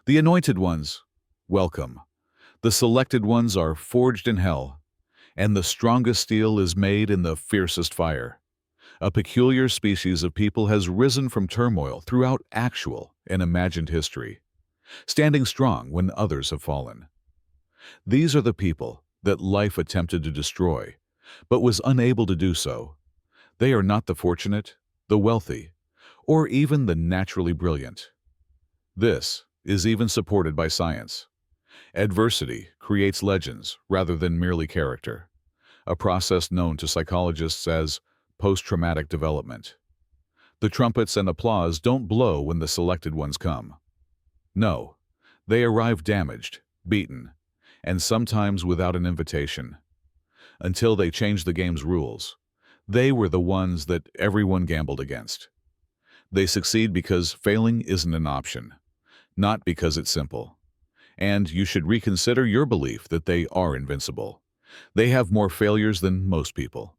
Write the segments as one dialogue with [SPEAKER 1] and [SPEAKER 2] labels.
[SPEAKER 1] The anointed ones, welcome. The selected ones are forged in hell, and the strongest steel is made in the fiercest fire. A peculiar species of people has risen from turmoil throughout actual and imagined history, standing strong when others have fallen. These are the people that life attempted to destroy, but was unable to do so. They are not the fortunate, the wealthy, or even the naturally brilliant. This is even supported by science. Adversity creates legends rather than merely character, a process known to psychologists as post-traumatic development. The trumpets and applause don't blow when the selected ones come. No, they arrive damaged, beaten, and sometimes without an invitation. Until they changed the game's rules, they were the ones that everyone gambled against. They succeed because failing isn't an option, not because it's simple. And you should reconsider your belief that they are invincible. They have more failures than most people.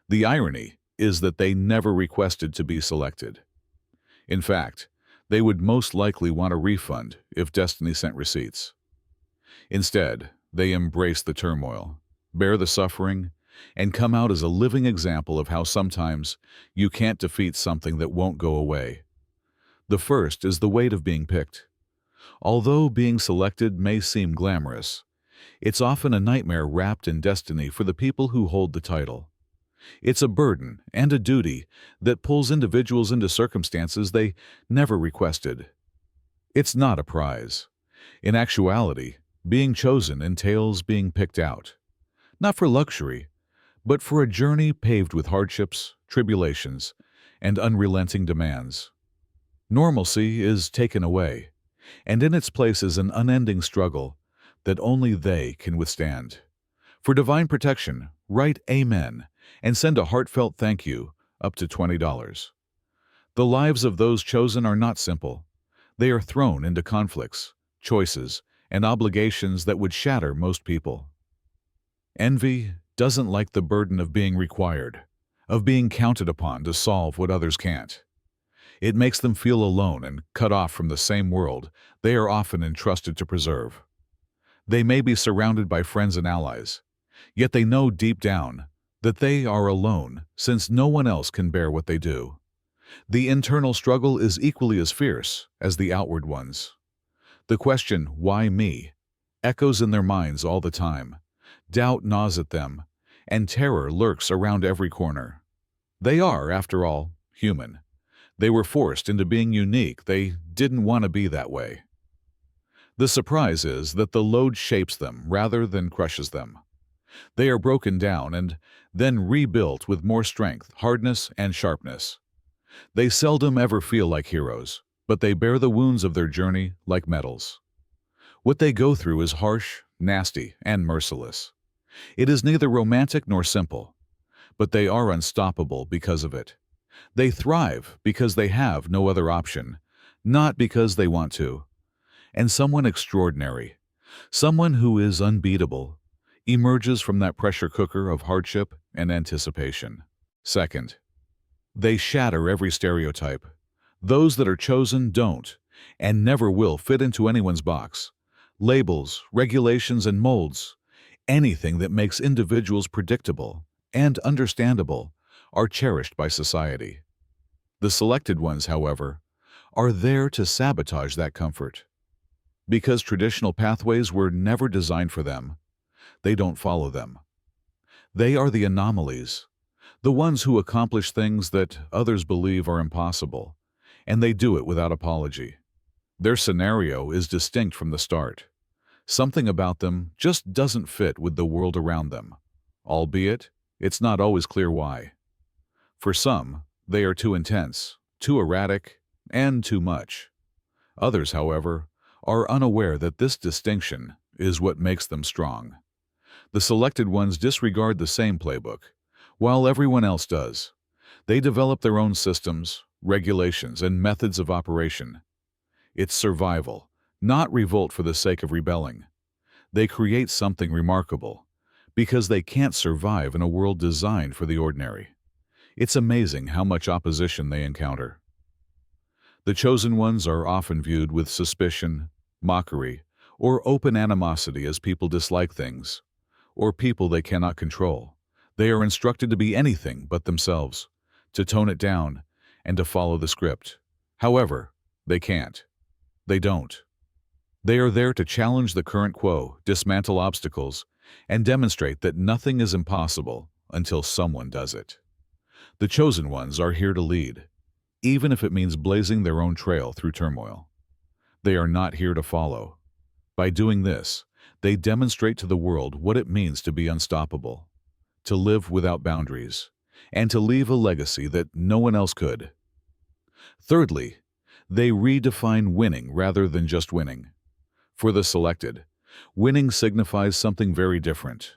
[SPEAKER 1] The irony is that they never requested to be selected. In fact, they would most likely want a refund if destiny sent receipts. Instead, they embrace the turmoil, bear the suffering, and come out as a living example of how sometimes you can't defeat something that won't go away. The first is the weight of being picked. Although being selected may seem glamorous, it's often a nightmare wrapped in destiny for the people who hold the title. It's a burden and a duty that pulls individuals into circumstances they never requested. It's not a prize. In actuality, being chosen entails being picked out, not for luxury, but for a journey paved with hardships, tribulations, and unrelenting demands. Normalcy is taken away, and in its place is an unending struggle that only they can withstand. For divine protection, write Amen and send a heartfelt thank you up to $20. The lives of those chosen are not simple. They are thrown into conflicts, choices, and obligations that would shatter most people. Envy doesn't like the burden of being required, of being counted upon to solve what others can't. It makes them feel alone and cut off from the same world they are often entrusted to preserve. They may be surrounded by friends and allies, yet they know deep down that they are alone since no one else can bear what they do. The internal struggle is equally as fierce as the outward ones. The question, "Why me?" echoes in their minds all the time. Doubt gnaws at them, and terror lurks around every corner. They are, after all, human. They were forced into being unique. They didn't want to be that way. The surprise is that the load shapes them rather than crushes them. They are broken down and then rebuilt with more strength, hardness, and sharpness. They seldom ever feel like heroes, but they bear the wounds of their journey like medals. What they go through is harsh, nasty, and merciless. It is neither romantic nor simple, but they are unstoppable because of it. They thrive because they have no other option, not because they want to. And someone extraordinary, someone who is unbeatable, emerges from that pressure cooker of hardship and anticipation. Second, they shatter every stereotype. Those that are chosen don't, and never will fit into anyone's box. Labels, regulations, and molds, anything that makes individuals predictable and understandable, are cherished by society. The selected ones, however, are there to sabotage that comfort. Because traditional pathways were never designed for them, they don't follow them. They are the anomalies, the ones who accomplish things that others believe are impossible, and they do it without apology. Their scenario is distinct from the start. Something about them just doesn't fit with the world around them, albeit it's not always clear why. For some, they are too intense, too erratic, and too much. Others, however, are unaware that this distinction is what makes them strong. The selected ones disregard the same playbook, while everyone else does. They develop their own systems, regulations, and methods of operation. It's survival, not revolt for the sake of rebelling. They create something remarkable, because they can't survive in a world designed for the ordinary. It's amazing how much opposition they encounter. The chosen ones are often viewed with suspicion, mockery, or open animosity as people dislike things, or people they cannot control. They are instructed to be anything but themselves, to tone it down, and to follow the script. However, they can't. They don't. They are there to challenge the current quo, dismantle obstacles, and demonstrate that nothing is impossible until someone does it. The chosen ones are here to lead, even if it means blazing their own trail through turmoil. They are not here to follow. By doing this, they demonstrate to the world what it means to be unstoppable, to live without boundaries, and to leave a legacy that no one else could. Thirdly, they redefine winning rather than just winning. For the selected, winning signifies something very different.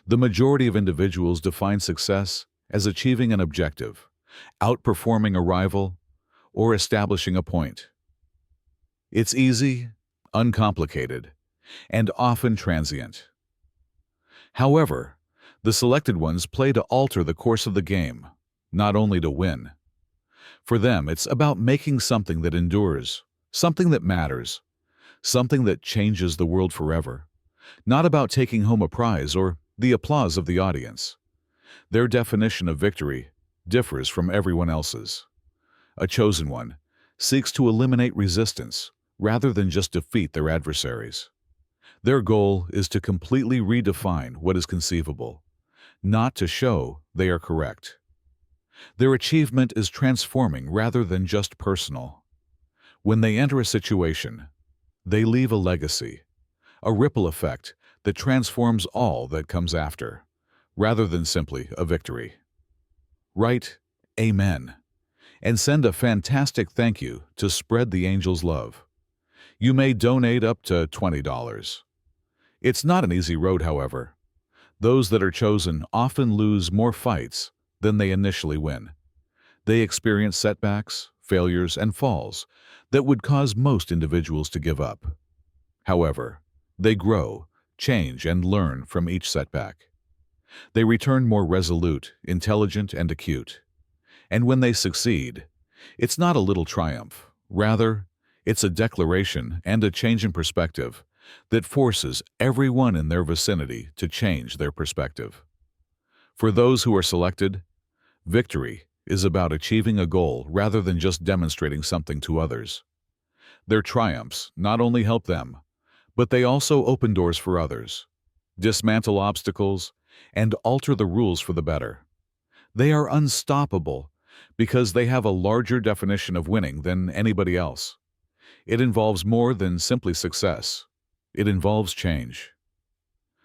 [SPEAKER 1] The majority of individuals define success as achieving an objective, outperforming a rival, or establishing a point. It's easy, uncomplicated, and often transient. However, the selected ones play to alter the course of the game, not only to win. For them, it's about making something that endures, something that matters, something that changes the world forever, not about taking home a prize or the applause of the audience. Their definition of victory differs from everyone else's. A chosen one seeks to eliminate resistance rather than just defeat their adversaries. Their goal is to completely redefine what is conceivable, not to show they are correct. Their achievement is transforming rather than just personal. When they enter a situation, they leave a legacy, a ripple effect that transforms all that comes after, rather than simply a victory. Write Amen and send a fantastic thank you to spread the angel's love. You may donate up to $20. It's not an easy road, however. Those that are chosen often lose more fights than they initially win. They experience setbacks, failures, and falls that would cause most individuals to give up. However, they grow, change, and learn from each setback. They return more resolute, intelligent, and acute. And when they succeed, it's not a little triumph. Rather, it's a declaration and a change in perspective that forces everyone in their vicinity to change their perspective. For those who are selected, victory is about achieving a goal rather than just demonstrating something to others. Their triumphs not only help them, but they also open doors for others, dismantle obstacles, and alter the rules for the better. They are unstoppable because they have a larger definition of winning than anybody else. It involves more than simply success. It involves change.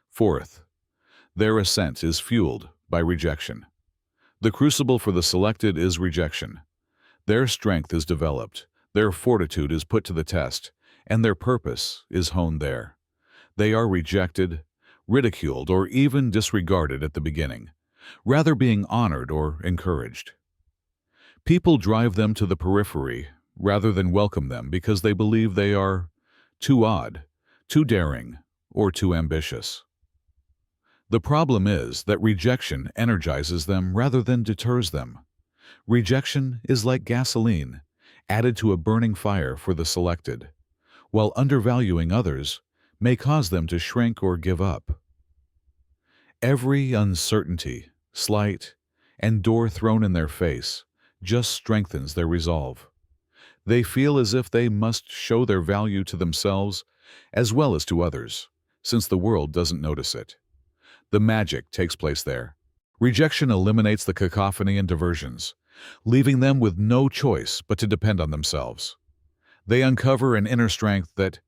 [SPEAKER 1] Fourth, their ascent is fueled by rejection. The crucible for the selected is rejection. Their strength is developed, their fortitude is put to the test, and their purpose is honed there. They are rejected, ridiculed, or even disregarded at the beginning, rather being honored or encouraged. People drive them to the periphery rather than welcome them because they believe they are too odd, too daring, or too ambitious. The problem is that rejection energizes them rather than deters them. Rejection is like gasoline, added to a burning fire for the selected, while undervaluing others may cause them to shrink or give up. Every uncertainty, slight, and door thrown in their face just strengthens their resolve. They feel as if they must show their value to themselves as well as to others, since the world doesn't notice it. The magic takes place there. Rejection eliminates the cacophony and diversions, leaving them with no choice but to depend on themselves. They uncover an inner strength that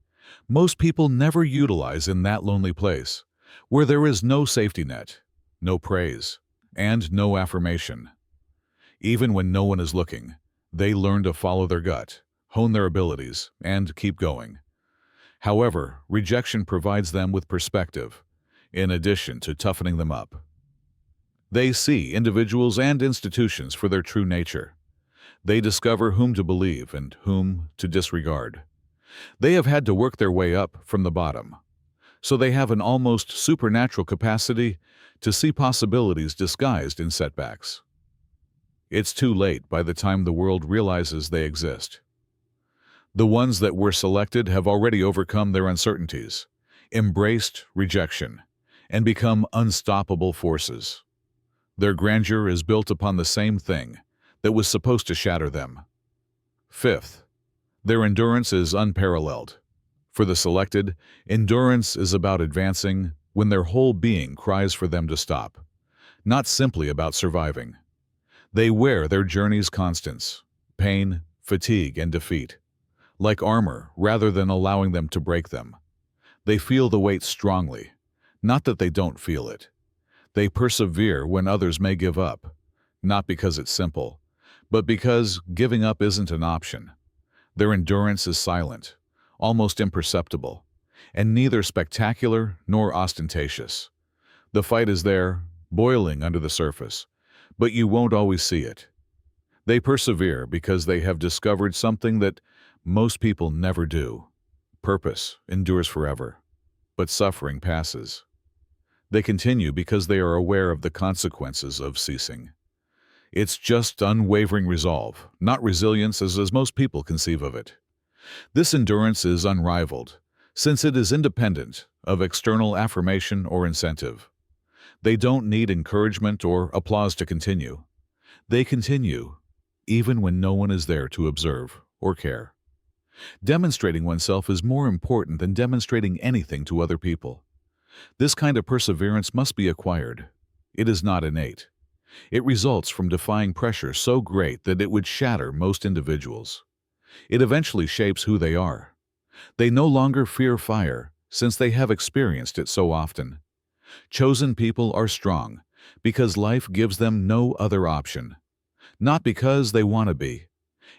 [SPEAKER 1] most people never utilize in that lonely place, where there is no safety net, no praise, and no affirmation. Even when no one is looking, they learn to follow their gut, hone their abilities, and keep going. However, rejection provides them with perspective, in addition to toughening them up. They see individuals and institutions for their true nature. They discover whom to believe and whom to disregard. They have had to work their way up from the bottom, so they have an almost supernatural capacity to see possibilities disguised in setbacks. It's too late by the time the world realizes they exist. The ones that were selected have already overcome their uncertainties, embraced rejection, and become unstoppable forces. Their grandeur is built upon the same thing that was supposed to shatter them. Fifth, their endurance is unparalleled. For the selected, endurance is about advancing when their whole being cries for them to stop, not simply about surviving. They wear their journey's constants, pain, fatigue, and defeat, like armor rather than allowing them to break them. They feel the weight strongly, not that they don't feel it. They persevere when others may give up, not because it's simple, but because giving up isn't an option. Their endurance is silent, almost imperceptible, and neither spectacular nor ostentatious. The fight is there, boiling under the surface, but you won't always see it. They persevere because they have discovered something that most people never do. Purpose endures forever, but suffering passes. They continue because they are aware of the consequences of ceasing. It's just unwavering resolve, not resilience as most people conceive of it. This endurance is unrivaled, since it is independent of external affirmation or incentive. They don't need encouragement or applause to continue. They continue, even when no one is there to observe or care. Demonstrating oneself is more important than demonstrating anything to other people. This kind of perseverance must be acquired. It is not innate. It results from defying pressure so great that it would shatter most individuals. It eventually shapes who they are. They no longer fear fire, since they have experienced it so often. Chosen people are strong because life gives them no other option, not because they want to be.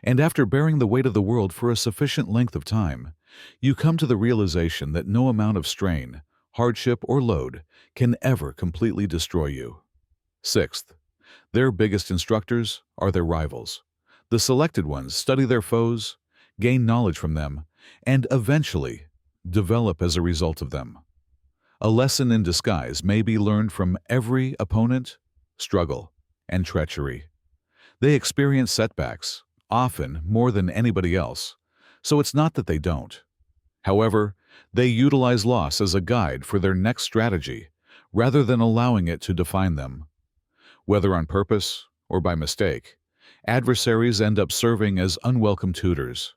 [SPEAKER 1] And after bearing the weight of the world for a sufficient length of time, you come to the realization that no amount of strain, hardship, or load can ever completely destroy you. Sixth, their biggest instructors are their rivals. The selected ones study their foes, gain knowledge from them, and eventually develop as a result of them. A lesson in disguise may be learned from every opponent, struggle, and treachery. They experience setbacks, often more than anybody else, so it's not that they don't. However, they utilize loss as a guide for their next strategy, rather than allowing it to define them. Whether on purpose or by mistake, adversaries end up serving as unwelcome tutors.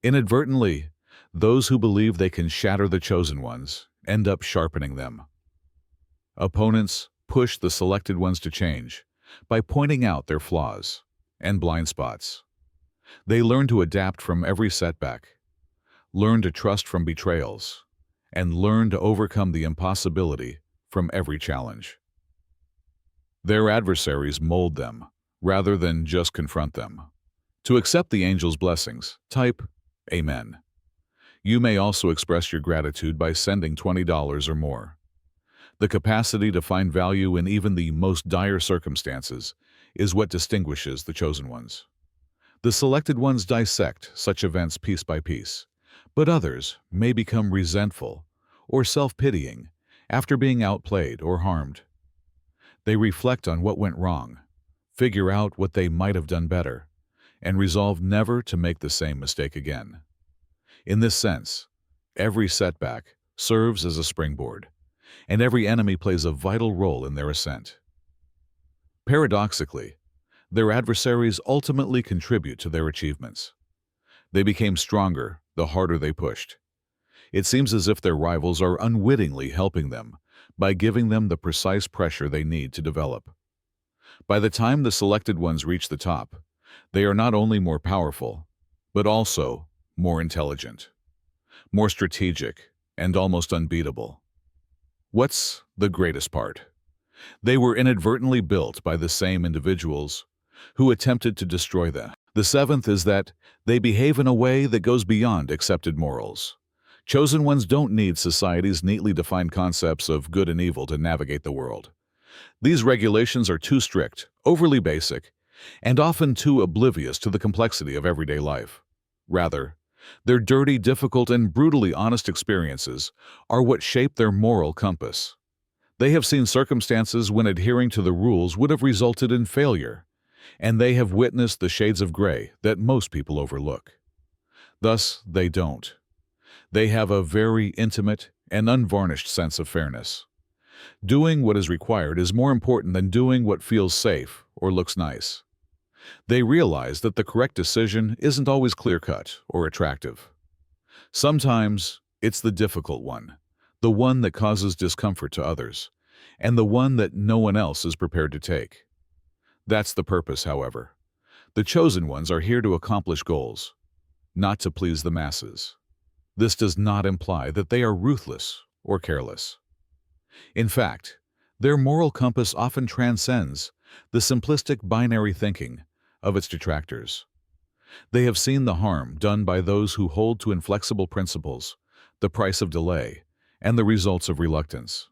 [SPEAKER 1] Inadvertently, those who believe they can shatter the chosen ones end up sharpening them. Opponents push the selected ones to change by pointing out their flaws and blind spots. They learn to adapt from every setback, learn to trust from betrayals, and learn to overcome the impossibility from every challenge. Their adversaries mold them, rather than just confront them. To accept the angel's blessings, type Amen. You may also express your gratitude by sending $20 or more. The capacity to find value in even the most dire circumstances is what distinguishes the chosen ones. The selected ones dissect such events piece by piece, but others may become resentful or self-pitying after being outplayed or harmed. They reflect on what went wrong, figure out what they might have done better, and resolve never to make the same mistake again. In this sense, every setback serves as a springboard, and every enemy plays a vital role in their ascent. Paradoxically, their adversaries ultimately contribute to their achievements. They became stronger the harder they pushed. It seems as if their rivals are unwittingly helping them by giving them the precise pressure they need to develop. By the time the selected ones reach the top, they are not only more powerful, but also more intelligent, more strategic, and almost unbeatable. What's the greatest part? They were inadvertently built by the same individuals who attempted to destroy them. The seventh is that they behave in a way that goes beyond accepted morals. Chosen ones don't need society's neatly defined concepts of good and evil to navigate the world. These regulations are too strict, overly basic, and often too oblivious to the complexity of everyday life. Rather, their dirty, difficult, and brutally honest experiences are what shape their moral compass. They have seen circumstances when adhering to the rules would have resulted in failure, and they have witnessed the shades of gray that most people overlook. Thus, they don't. They have a very intimate and unvarnished sense of fairness. Doing what is required is more important than doing what feels safe or looks nice. They realize that the correct decision isn't always clear-cut or attractive. Sometimes it's the difficult one, the one that causes discomfort to others, and the one that no one else is prepared to take. That's the purpose, however. The chosen ones are here to accomplish goals, not to please the masses. This does not imply that they are ruthless or careless. In fact, their moral compass often transcends the simplistic binary thinking of its detractors. They have seen the harm done by those who hold to inflexible principles, the price of delay, and the results of reluctance.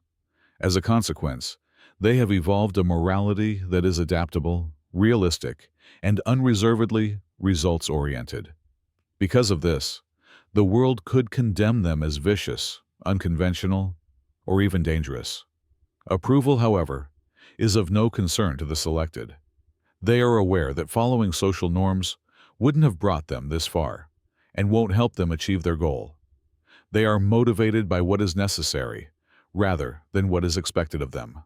[SPEAKER 1] As a consequence, they have evolved a morality that is adaptable, realistic, and unreservedly results-oriented. Because of this, the world could condemn them as vicious, unconventional, or even dangerous. Approval, however, is of no concern to the selected. They are aware that following social norms wouldn't have brought them this far and won't help them achieve their goal. They are motivated by what is necessary rather than what is expected of them.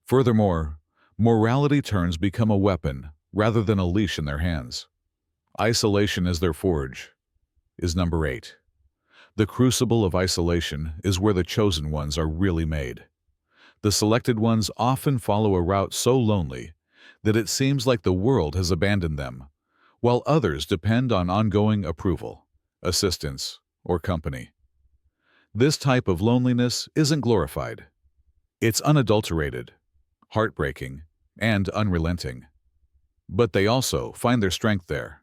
[SPEAKER 1] Furthermore, morality turns become a weapon rather than a leash in their hands. Isolation as their forge is number 8. The crucible of isolation is where the chosen ones are really made. The selected ones often follow a route so lonely that it seems like the world has abandoned them, while others depend on ongoing approval, assistance, or company. This type of loneliness isn't glorified. It's unadulterated, heartbreaking, and unrelenting. But they also find their strength there.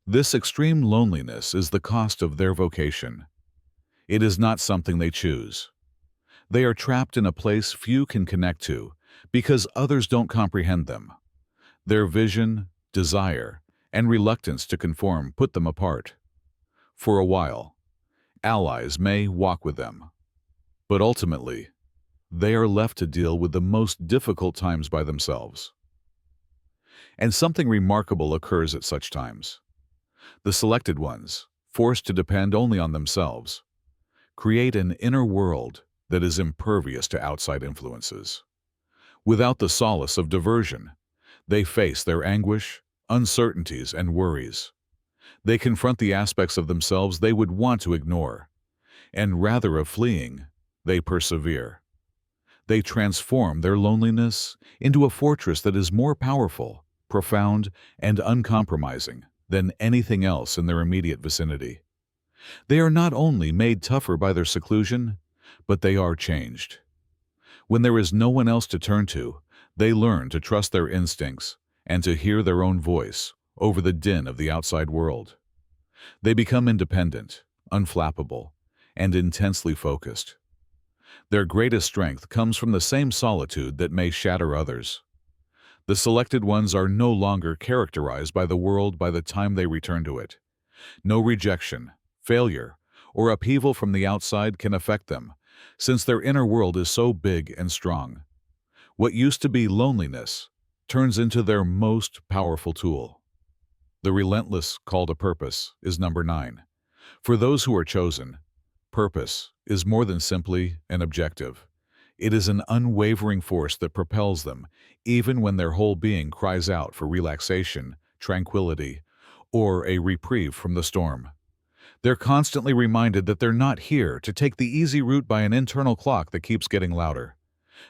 [SPEAKER 1] This extreme loneliness is the cost of their vocation. It is not something they choose. They are trapped in a place few can connect to because others don't comprehend them. Their vision, desire, and reluctance to conform put them apart. For a while, allies may walk with them, but ultimately, they are left to deal with the most difficult times by themselves. And something remarkable occurs at such times. The selected ones, forced to depend only on themselves, create an inner world that is impervious to outside influences. Without the solace of diversion, they face their anguish, uncertainties, and worries. They confront the aspects of themselves they would want to ignore, and rather of fleeing, they persevere. They transform their loneliness into a fortress that is more powerful, profound, and uncompromising than anything else in their immediate vicinity. They are not only made tougher by their seclusion, but they are changed. When there is no one else to turn to, they learn to trust their instincts and to hear their own voice over the din of the outside world. They become independent, unflappable, and intensely focused. Their greatest strength comes from the same solitude that may shatter others. The selected ones are no longer characterized by the world by the time they return to it. No rejection, failure, or upheaval from the outside can affect them, since their inner world is so big and strong. What used to be loneliness turns into their most powerful tool. The relentless call to purpose is number 9. For those who are chosen, purpose is more than simply an objective. It is an unwavering force that propels them, even when their whole being cries out for relaxation, tranquility, or a reprieve from the storm. They're constantly reminded that they're not here to take the easy route by an internal clock that keeps getting louder.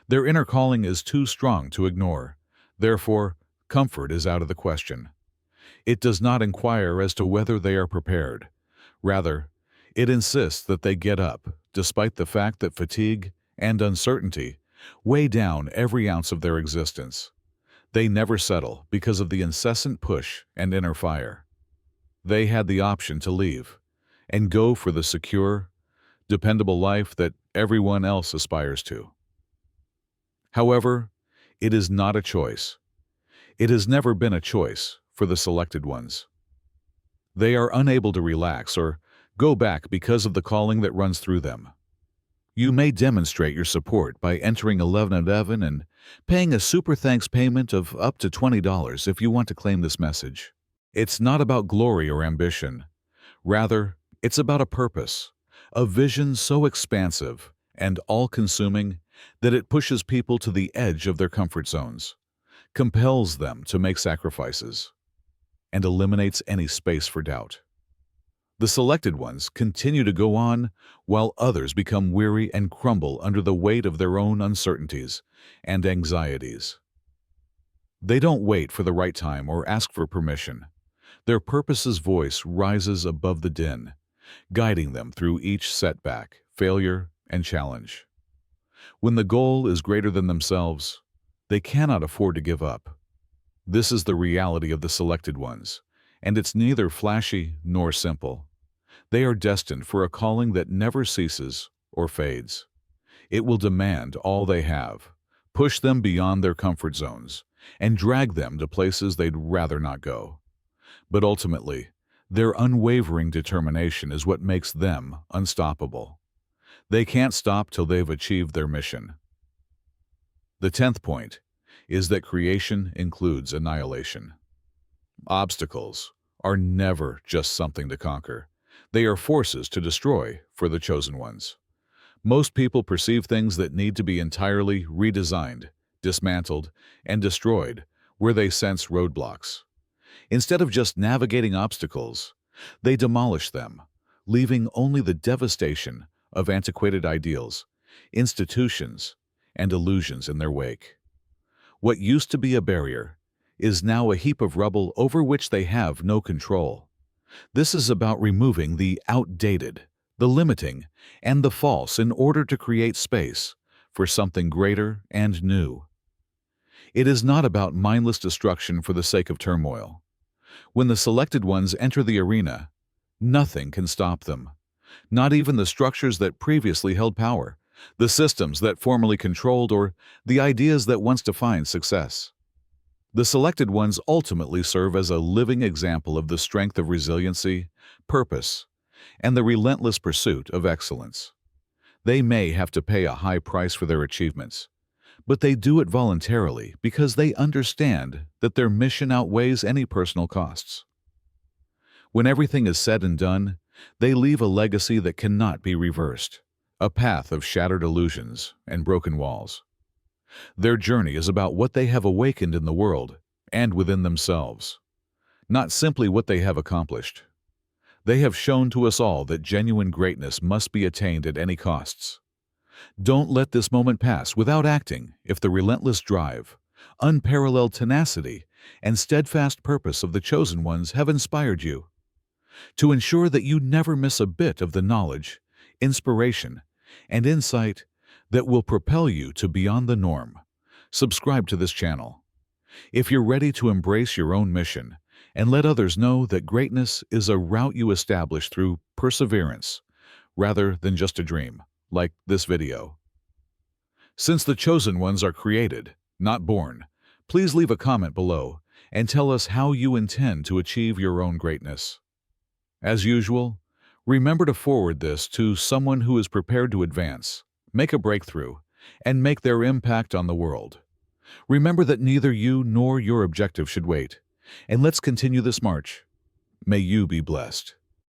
[SPEAKER 1] Their inner calling is too strong to ignore. Therefore, comfort is out of the question. It does not inquire as to whether they are prepared. Rather, it insists that they get up, despite the fact that fatigue and uncertainty weigh down every ounce of their existence. They never settle because of the incessant push and inner fire. They had the option to leave and go for the secure, dependable life that everyone else aspires to. However, it is not a choice. It has never been a choice for the selected ones. They are unable to relax or go back because of the calling that runs through them. You may demonstrate your support by entering 1111 and paying a super thanks payment of up to $20 if you want to claim this message. It's not about glory or ambition. Rather, it's about a purpose, a vision so expansive and all-consuming that it pushes people to the edge of their comfort zones, compels them to make sacrifices, and eliminates any space for doubt. The selected ones continue to go on while others become weary and crumble under the weight of their own uncertainties and anxieties. They don't wait for the right time or ask for permission. Their purpose's voice rises above the din, guiding them through each setback, failure, and challenge. When the goal is greater than themselves, they cannot afford to give up. This is the reality of the selected ones, and it's neither flashy nor simple. They are destined for a calling that never ceases or fades. It will demand all they have, push them beyond their comfort zones, and drag them to places they'd rather not go. But ultimately, their unwavering determination is what makes them unstoppable. They can't stop till they've achieved their mission. The 10th point is that creation includes annihilation. Obstacles are never just something to conquer. They are forces to destroy for the chosen ones. Most people perceive things that need to be entirely redesigned, dismantled, and destroyed where they sense roadblocks. Instead of just navigating obstacles, they demolish them, leaving only the devastation of antiquated ideals, institutions, and illusions in their wake. What used to be a barrier is now a heap of rubble over which they have no control. This is about removing the outdated, the limiting, and the false in order to create space for something greater and new. It is not about mindless destruction for the sake of turmoil. When the selected ones enter the arena, nothing can stop them. Not even the structures that previously held power, the systems that formerly controlled, or the ideas that once defined success. The selected ones ultimately serve as a living example of the strength of resiliency, purpose, and the relentless pursuit of excellence. They may have to pay a high price for their achievements, but they do it voluntarily because they understand that their mission outweighs any personal costs. When everything is said and done, they leave a legacy that cannot be reversed, a path of shattered illusions and broken walls. Their journey is about what they have awakened in the world and within themselves, not simply what they have accomplished. They have shown to us all that genuine greatness must be attained at any costs. Don't let this moment pass without acting if the relentless drive, unparalleled tenacity, and steadfast purpose of the chosen ones have inspired you. To ensure that you never miss a bit of the knowledge, inspiration, and insight that will propel you to beyond the norm, subscribe to this channel. If you're ready to embrace your own mission and let others know that greatness is a route you establish through perseverance rather than just a dream, like this video. Since the chosen ones are created, not born, please leave a comment below and tell us how you intend to achieve your own greatness. As usual, remember to forward this to someone who is prepared to advance, make a breakthrough, and make their impact on the world. Remember that neither you nor your objective should wait, and let's continue this march. May you be blessed.